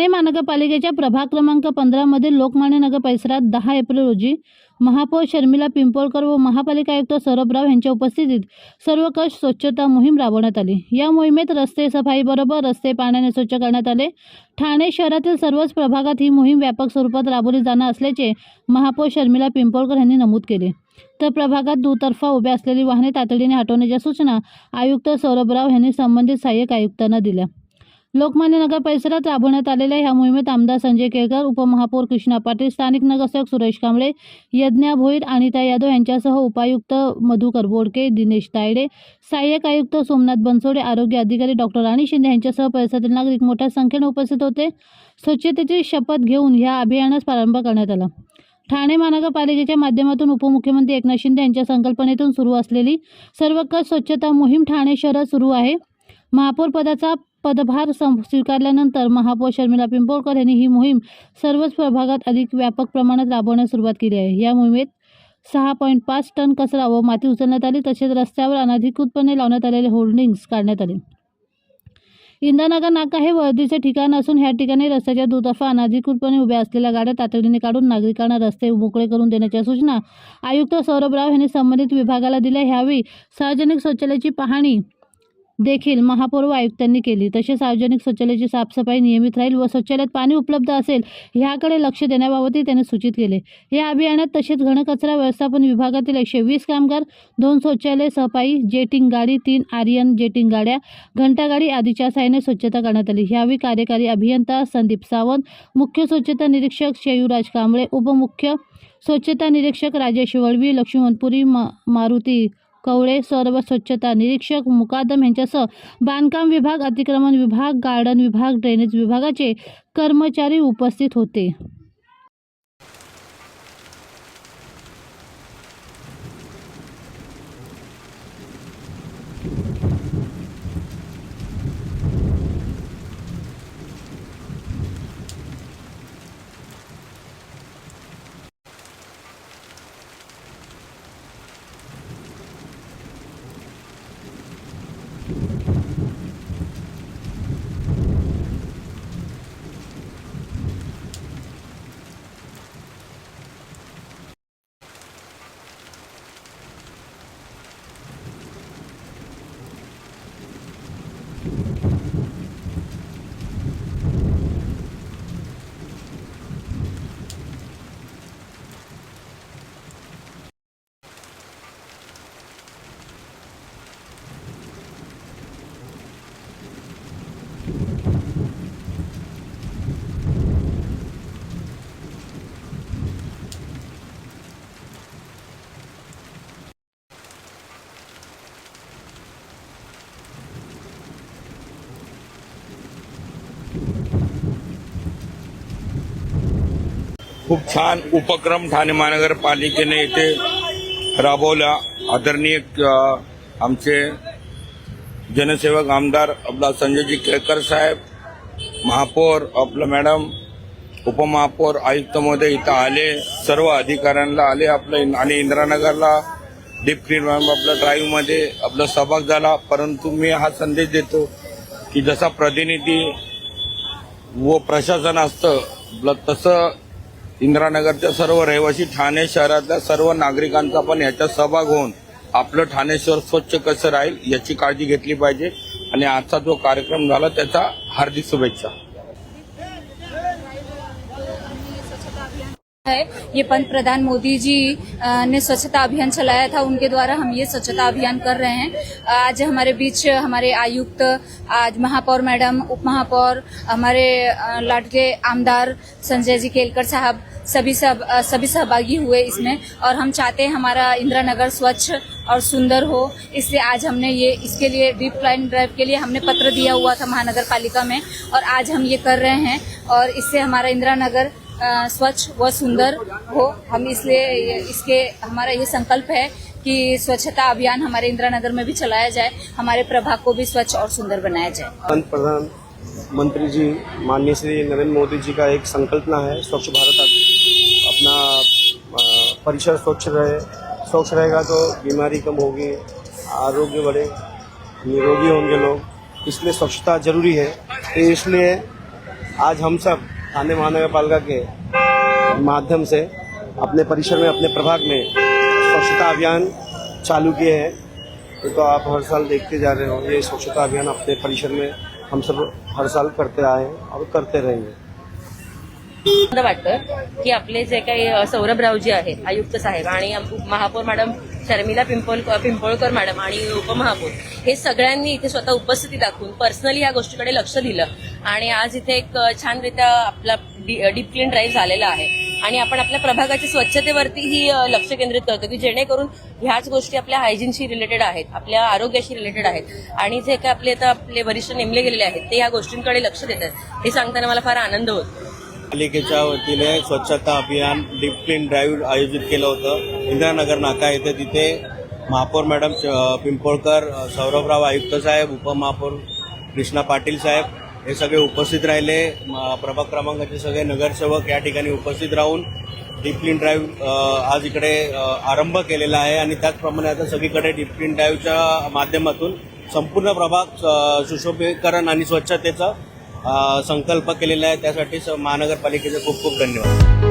ठाणे महानगरपालिकेच्या प्रभाग क्रमांक 15 मधील लोकमान्य नगर परिसरात 10 एप्रिल रोजी महापौर शर्मिला पिंपळकर व महापालिका आयुक्त सौरभ राव यांच्या उपस्थितीत सर्वकष स्वच्छता मोहीम राबवण्यात आली। या मोहिमेत रस्ते सफाईबरोबर रस्ते पाण्याने स्वच्छ करण्यात आले। ठाणे शहरातील सर्वच प्रभागात ही मोहीम व्यापक स्वरूपात राबवली जाणार असल्याचे महापौर शर्मिला पिंपळकर यांनी नमूद केले। तर प्रभागात दुतर्फा उभ्या असलेली वाहने तातडीने हटवण्याच्या सूचना आयुक्त सौरभ राव यांनी संबंधित सहाय्यक आयुक्तांना दिल्या। लोकमान्य नगर परिसरात राबवण्यात आलेल्या या मोहिमेत आमदार संजय केळकर, उपमहापौर कृष्णा पाटील, स्थानिक नगरसेवक सुरेश कांबळे, यज्ञा भोईर, अनिता यादव यांच्यासह उपायुक्त मधुकर बोडके, दिनेश तायडे, सहाय्यक आयुक्त सोमनाथ बनसोडे, आरोग्य अधिकारी डॉक्टर राणी शिंदे यांच्यासह परिसरातील नागरिक मोठ्या संख्येने उपस्थित होते। स्वच्छतेची शपथ घेऊन या अभियानास प्रारंभ करण्यात आला। ठाणे महानगरपालिकेच्या माध्यमातून उपमुख्यमंत्री एकनाथ शिंदे यांच्या संकल्पनेतून सुरू असलेली सर्वकष स्वच्छता मोहीम ठाणे शहरात सुरू आहे। महापौर पदाचा पदभार स्वीकारल्यानंतर महापौर शर्मिला पिंपळकर यांनी ही मोहीम सर्वच प्रभागात अधिक व्यापक प्रमाणात राबवण्यास सुरुवात केली आहे। या मोहिमेत 6.5 टन कचरा व माती उचलण्यात आली। तसेच रस्त्यावर अनधिकृतपणे लावण्यात आलेले होर्डिंग्स काढण्यात आले। इंद्रनगर नाका हे वर्दीचे ठिकाण असून ह्या ठिकाणी रस्त्याच्या दुतर्फा अनधिकृतपणे उभ्या असलेल्या गाड्या तातडीने काढून नागरिकांना रस्ते मोकळे करून देण्याच्या सूचना आयुक्त सौरभ राव यांनी संबंधित विभागाला दिल्या। ह्यावेळी सार्वजनिक शौचालयाची पाहणी देखील महापौर व आयुक्तांनी केली। तसेच सार्वजनिक शौचालयाची साफसफाई नियमित राहील व शौचालयात पाणी उपलब्ध असेल ह्याकडे लक्ष देण्याबाबतही त्यांनी सूचित केले। या अभियानात तसेच घनकचरा व्यवस्थापन विभागातील 120 कामगार, 2 शौचालय सफाई, जेटिंग गाडी, 3 आर्यन जेटिंग गाड्या, घंटागाडी आदीच्या सहाय्याने स्वच्छता करण्यात आली। यावेळी कार्यकारी अभियंता संदीप सावंत, मुख्य स्वच्छता निरीक्षक शेयूराज कांबळे, उपमुख्य स्वच्छता निरीक्षक राजेश वळवी, लक्ष्मणपुरी, मारुती कवळे, सर्व स्वच्छता निरीक्षक मुकादम यांच्यासह बांधकाम विभाग, अतिक्रमण विभाग, गार्डन विभाग, ड्रेनेज विभागाचे कर्मचारी उपस्थित होते। खूप छान उपक्रम ठाणे महानगरपालिकेने इथे राबवला। आदरणीय आमचे जनसेवक आमदार आपला संजयजी केळकर साहेब, महापौर आपलं मॅडम, उपमहापौर आयुक्त महोदय इथं आले, सर्व अधिकाऱ्यांना आले आपलं, आणि इंदिरानगरला डीप क्लीन आपलं ड्राईव्हमध्ये आपला सहभाग झाला। परंतु मी हा संदेश देतो की जसा प्रतिनिधी व प्रशासन असतं तसं इंदिरानगरच्या सर्व रहिवासी ठाणे शहरातल्या सर्व नागरिकांचा पण याच्यात सहभाग होऊन आपलं ठाणे शहर स्वच्छ कसं राहील याची काळजी घेतली पाहिजे। आणि आजचा जो कार्यक्रम झाला त्याचा हार्दिक शुभेच्छा। है ये पंतप्रधान मोदी जी ने स्वच्छता अभियान चलाया था, उनके द्वारा हम ये स्वच्छता अभियान कर रहे हैं। आज हमारे बीच हमारे आयुक्त, आज महापौर मैडम, उपमहापौर, हमारे लाडके आमदार संजय जी केलकर साहब सभी सहभागी हुए इसमें, और हम चाहते हैं हमारा इंदिरानगर स्वच्छ और सुंदर हो। इसलिए आज हमने इसके लिए डीप क्लीन ड्राइव के लिए हमने पत्र दिया हुआ था महानगर पालिका में, और आज हम ये कर रहे हैं, और इससे हमारा इंदिरानगर स्वच्छ व सुंदर हो। हम इसलिए हमारा ये संकल्प है कि स्वच्छता अभियान हमारे इंदिरानगर में भी चलाया जाए, हमारे प्रभाग को भी स्वच्छ और सुंदर बनाया जाए। प्रधानमंत्री जी माननीय श्री नरेंद्र मोदी जी का एक संकल्पना है स्वच्छ भारत। अपना परिसर स्वच्छ रहेगा तो बीमारी कम होगी, आरोग्य बढ़े, निरोगी होंगे लोग, इसलिए स्वच्छता जरूरी है। तो इसलिए आज हम सब थाने महानगर पालिका के माध्यम से अपने परिसर में, अपने प्रभाग में स्वच्छता अभियान चालू किए हैं। तो आप हर साल देखते जा रहे हो, ये स्वच्छता अभियान अपने परिसर में हम सब हर साल करते आए हैं और करते रहेंगे। मला वाटतं की आपले जे काही सौरभरावजी आहेत आयुक्त साहेब आणि महापौर मॅडम शर्मिला पिंपळकर मॅडम आणि उपमहापौर हे सगळ्यांनी इथे स्वतः उपस्थिती दाखवून पर्सनली या गोष्टीकडे लक्ष दिलं आणि आज इथे एक छानरित्या आपला डीप क्लीन ड्राईव्ह झालेला आहे आणि आपण आपल्या प्रभागाच्या स्वच्छतेवरतीही लक्ष केंद्रित करतो की जेणेकरून ह्याच गोष्टी आपल्या हायजीनशी रिलेटेड आहेत, आपल्या आरोग्याशी रिलेटेड आहेत आणि जे काही आपले वरिष्ठ नेमले गेलेले आहेत ते या गोष्टींकडे लक्ष देतात हे सांगताना मला फार आनंद होतो। पालिकेच्या वतीने स्वच्छता अभियान डीप क्लीन ड्राईव्ह आयोजित केलं होतं इंदिरानगर नाका येथे। तिथे महापौर मॅडम पिंपळकर, सौरभराव आयुक्त साहेब, उपमहापौर कृष्णा पाटील साहेब हे सगळे उपस्थित राहिले। प्रभाग क्रमांकाचे सगळे नगरसेवक या ठिकाणी उपस्थित राहून डीप क्लीन ड्राईव्ह आज इकडे आरंभ केलेला आहे आणि त्याचप्रमाणे आता सगळीकडे डीप क्लीन ड्राईव्हच्या माध्यमातून संपूर्ण प्रभाग सुशोभीकरण आणि स्वच्छतेचा संकल्प केलेला आहे। त्यासाठी महानगरपालिकेचे खूप खूप धन्यवाद।